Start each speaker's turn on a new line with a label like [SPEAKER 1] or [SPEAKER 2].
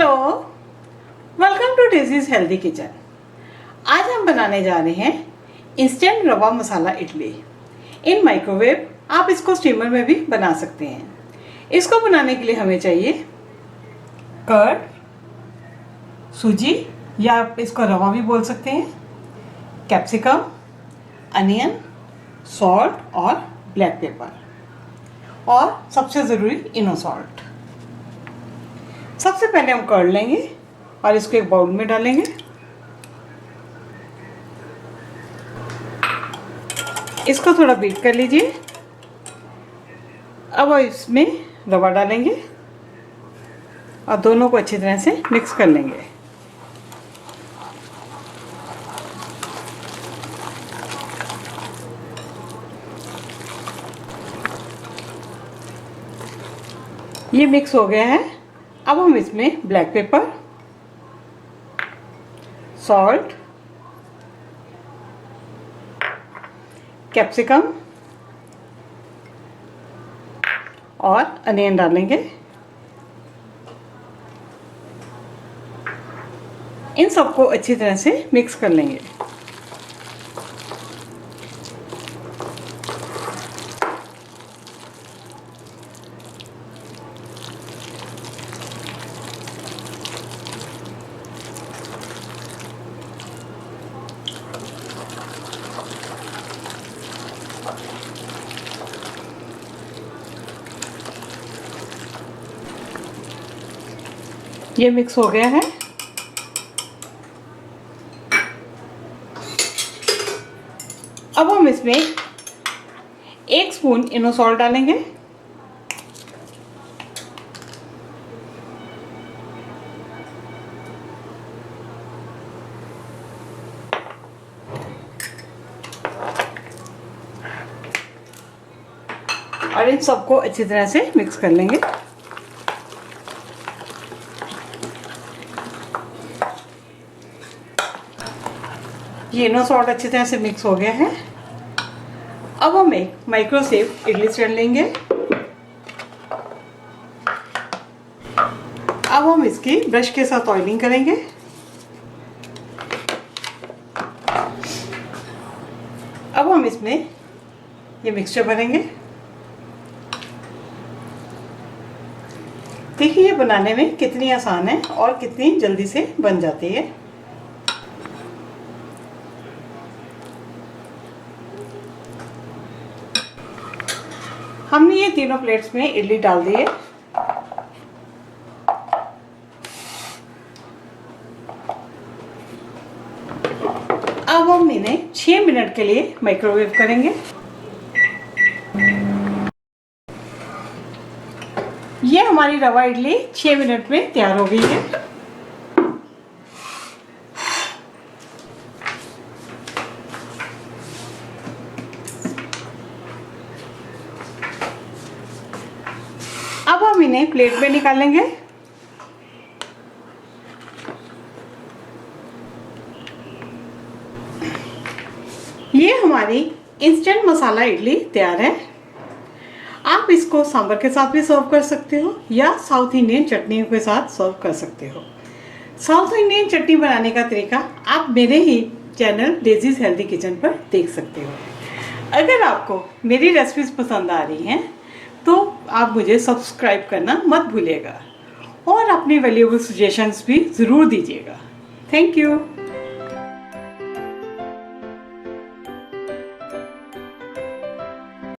[SPEAKER 1] Hello, welcome to Daisy's healthy kitchen. आज हम बनाने जा रहे हैं इंस्टेंट रवा मसाला इडली इन माइक्रोवेव। आप इसको स्टीमर में भी बना सकते हैं। इसको बनाने के लिए हमें चाहिए कर्ड, सूजी या आप इसको रवा भी बोल सकते हैं, कैप्सिकम, अनियन, सॉल्ट और ब्लैक पेपर और सबसे ज़रूरी इनो सॉल्ट। सबसे पहले हम कर्ड लेंगे और इसको एक बाउल में डालेंगे। इसको थोड़ा बीट कर लीजिए। अब इसमें रवा डालेंगे और दोनों को अच्छी तरह से मिक्स कर लेंगे। ये मिक्स हो गया है। अब हम इसमें ब्लैक पेपर, सॉल्ट, कैप्सिकम और अनियन डालेंगे। इन सबको अच्छी तरह से मिक्स कर लेंगे। ये मिक्स हो गया है। अब हम इसमें 1 स्पून इनो सॉल्ट डालेंगे। और इन सबको अच्छी तरह से मिक्स कर लेंगे। ये इनो सॉल्ट अच्छी तरह से मिक्स हो गया है। अब हम एक माइक्रोसेव इडली स्टैंड लेंगे। अब हम इसकी ब्रश के साथ ऑयलिंग करेंगे। अब हम इसमें ये मिक्सचर भरेंगे। देखिए ये बनाने में कितनी आसान है और कितनी जल्दी से बन जाती है। हमने ये तीनों प्लेट्स में इडली डाल दी है। अब हम इन्हें 6 मिनट के लिए माइक्रोवेव करेंगे। ये हमारी रवा इडली 6 मिनट में तैयार हो गई है। अब हम इन्हें प्लेट में निकालेंगे। ये हमारी इंस्टेंट मसाला इडली तैयार है। आप इसको सांभर के साथ भी सर्व कर सकते हो या साउथ इंडियन चटनी के साथ सर्व कर सकते हो। साउथ इंडियन चटनी बनाने का तरीका आप मेरे ही चैनल डेज़ीज हेल्दी किचन पर देख सकते हो। अगर आपको मेरी रेसिपीज पसंद आ रही हैं तो आप मुझे सब्सक्राइब करना मत भूलिएगा और अपनी वैल्यूएबल सजेशंस भी ज़रूर दीजिएगा। Thank you.